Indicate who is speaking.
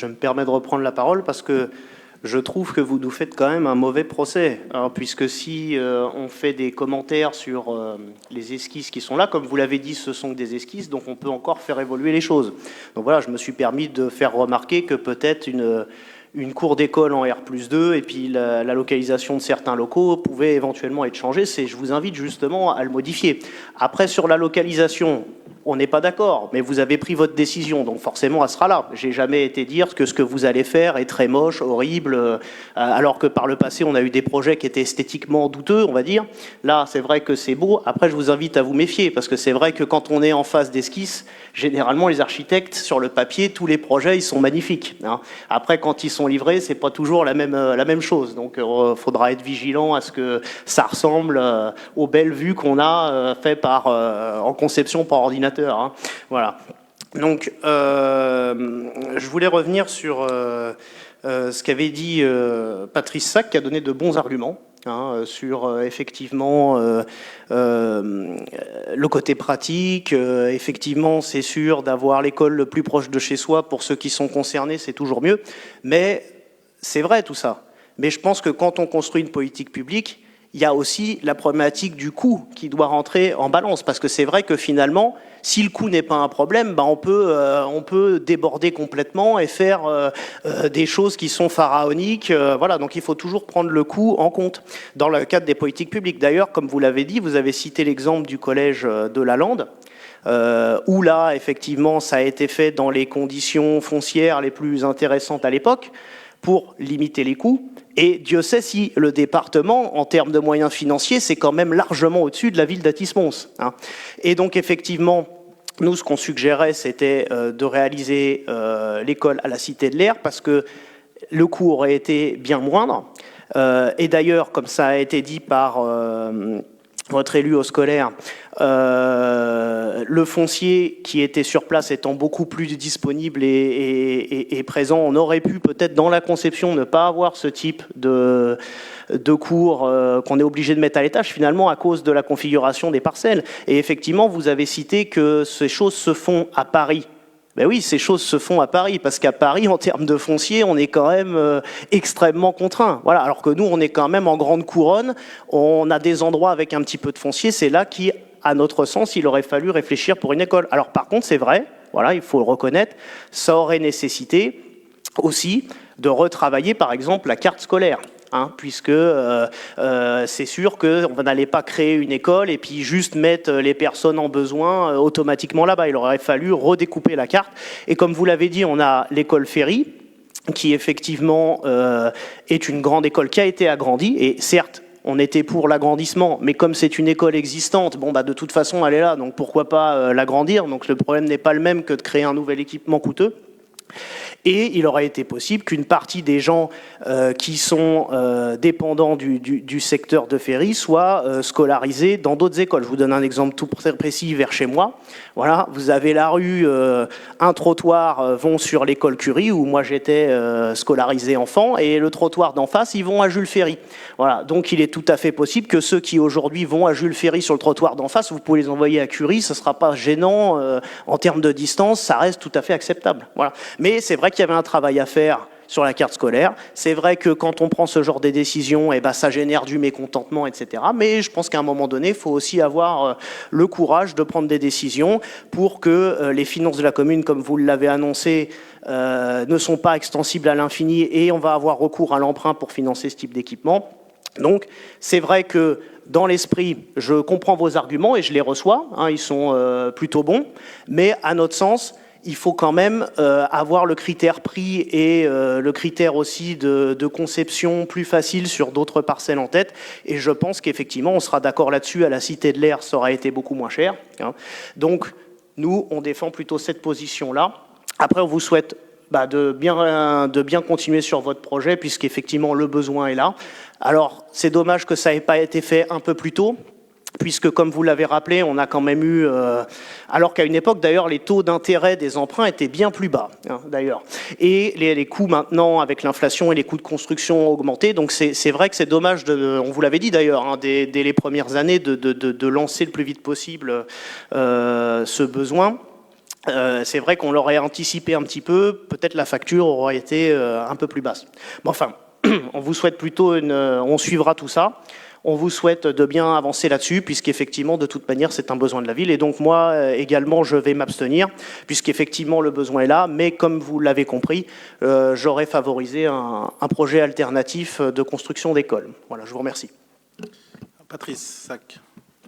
Speaker 1: Je me permets de reprendre la parole parce que je trouve que vous nous faites quand même un mauvais procès, hein, puisque si on fait des commentaires sur les esquisses qui sont là, comme vous l'avez dit, ce sont que des esquisses, donc on peut encore faire évoluer les choses. Donc voilà, je me suis permis de faire remarquer que peut-être une cour d'école en R+2 et puis la localisation de certains locaux pouvait éventuellement être changée. Je vous invite justement à le modifier. Après, sur la localisation, on n'est pas d'accord, mais vous avez pris votre décision, donc forcément, elle sera là. J'ai jamais été dire que ce que vous allez faire est très moche, horrible, alors que par le passé, on a eu des projets qui étaient esthétiquement douteux, on va dire. Là, c'est vrai que c'est beau. Après, je vous invite à vous méfier, parce que c'est vrai que quand on est en phase d'esquisse, généralement, les architectes, sur le papier, tous les projets, ils sont magnifiques, hein. Après, quand ils sont livrés, c'est pas toujours la même chose. Donc, faudra être vigilant à ce que ça ressemble aux belles vues qu'on a fait en conception par ordinateur. Hein. Voilà. Donc, je voulais revenir sur ce qu'avait dit Patrice Sac, qui a donné de bons arguments hein, sur effectivement le côté pratique. Effectivement, c'est sûr d'avoir l'école le plus proche de chez soi pour ceux qui sont concernés, c'est toujours mieux. Mais c'est vrai tout ça. Mais je pense que quand on construit une politique publique, il y a aussi la problématique du coût qui doit rentrer en balance. Parce que c'est vrai que finalement, si le coût n'est pas un problème, on peut déborder complètement et faire des choses qui sont pharaoniques. Voilà, donc il faut toujours prendre le coût en compte dans le cadre des politiques publiques. D'ailleurs, comme vous l'avez dit, vous avez cité l'exemple du collège de Lalande, où là, effectivement, ça a été fait dans les conditions foncières les plus intéressantes à l'époque pour limiter les coûts. Et Dieu sait si le département, en termes de moyens financiers, c'est quand même largement au-dessus de la ville d'Athis-Mons. Hein. Et donc, effectivement, nous, ce qu'on suggérait, c'était de réaliser l'école à la Cité de l'Air, parce que le coût aurait été bien moindre. Et d'ailleurs, comme ça a été dit par votre élu au scolaire, le foncier qui était sur place étant beaucoup plus disponible et présent, on aurait pu peut-être dans la conception ne pas avoir ce type de cours qu'on est obligé de mettre à l'étage finalement à cause de la configuration des parcelles. Et effectivement, vous avez cité que ces choses se font à Paris. Ben oui, ces choses se font à Paris, parce qu'à Paris, en termes de foncier, on est quand même extrêmement contraint. Voilà, alors que nous, on est quand même en grande couronne, on a des endroits avec un petit peu de foncier, c'est là à notre sens, il aurait fallu réfléchir pour une école. Alors par contre, c'est vrai, voilà, il faut le reconnaître, ça aurait nécessité aussi de retravailler, par exemple, la carte scolaire. Hein, puisque c'est sûr qu'on n'allait pas créer une école et puis juste mettre les personnes en besoin automatiquement là-bas. Il aurait fallu redécouper la carte. Et comme vous l'avez dit, on a l'école Ferry, qui effectivement est une grande école qui a été agrandie. Et certes, on était pour l'agrandissement, mais comme c'est une école existante, bon, de toute façon, elle est là, donc pourquoi pas l'agrandir? Donc le problème n'est pas le même que de créer un nouvel équipement coûteux. Et il aurait été possible qu'une partie des gens qui sont dépendants du secteur de Ferry soient scolarisés dans d'autres écoles. Je vous donne un exemple tout précis vers chez moi. Voilà, vous avez la rue, un trottoir vont sur l'école Curie, où moi j'étais scolarisé enfant, et le trottoir d'en face, ils vont à Jules Ferry. Voilà, donc il est tout à fait possible que ceux qui aujourd'hui vont à Jules Ferry sur le trottoir d'en face, vous pouvez les envoyer à Curie, ce ne sera pas gênant en termes de distance, ça reste tout à fait acceptable. Voilà. Mais c'est vrai qu'il y avait un travail à faire sur la carte scolaire. C'est vrai que quand on prend ce genre de décisions, ça génère du mécontentement, etc. Mais je pense qu'à un moment donné, il faut aussi avoir le courage de prendre des décisions pour que les finances de la commune, comme vous l'avez annoncé, ne sont pas extensibles à l'infini et on va avoir recours à l'emprunt pour financer ce type d'équipement. Donc, c'est vrai que dans l'esprit, je comprends vos arguments et je les reçois, hein, ils sont plutôt bons, mais à notre sens, il faut quand même avoir le critère prix et le critère aussi de conception plus facile sur d'autres parcelles en tête. Et je pense qu'effectivement, on sera d'accord là-dessus. À la Cité de l'Air, ça aurait été beaucoup moins cher. Hein. Donc, nous, on défend plutôt cette position-là. Après, on vous souhaite de bien continuer sur votre projet, puisqu'effectivement, le besoin est là. Alors, c'est dommage que ça n'ait pas été fait un peu plus tôt, puisque, comme vous l'avez rappelé, on a quand même eu... alors qu'à une époque, d'ailleurs, les taux d'intérêt des emprunts étaient bien plus bas, hein, d'ailleurs. Et les coûts, maintenant, avec l'inflation et les coûts de construction ont augmenté. Donc, c'est vrai que c'est dommage, on vous l'avait dit, d'ailleurs, hein, dès les premières années, de lancer le plus vite possible ce besoin. c'est vrai qu'on l'aurait anticipé un petit peu, peut-être la facture aurait été un peu plus basse. Mais enfin, on vous souhaite plutôt on suivra tout ça. On vous souhaite de bien avancer là-dessus, puisqu'effectivement, de toute manière, c'est un besoin de la ville. Et donc, moi, également, je vais m'abstenir, puisqu'effectivement, le besoin est là. Mais comme vous l'avez compris, j'aurais favorisé un projet alternatif de construction d'écoles. Voilà, je vous remercie.
Speaker 2: Patrice Sac.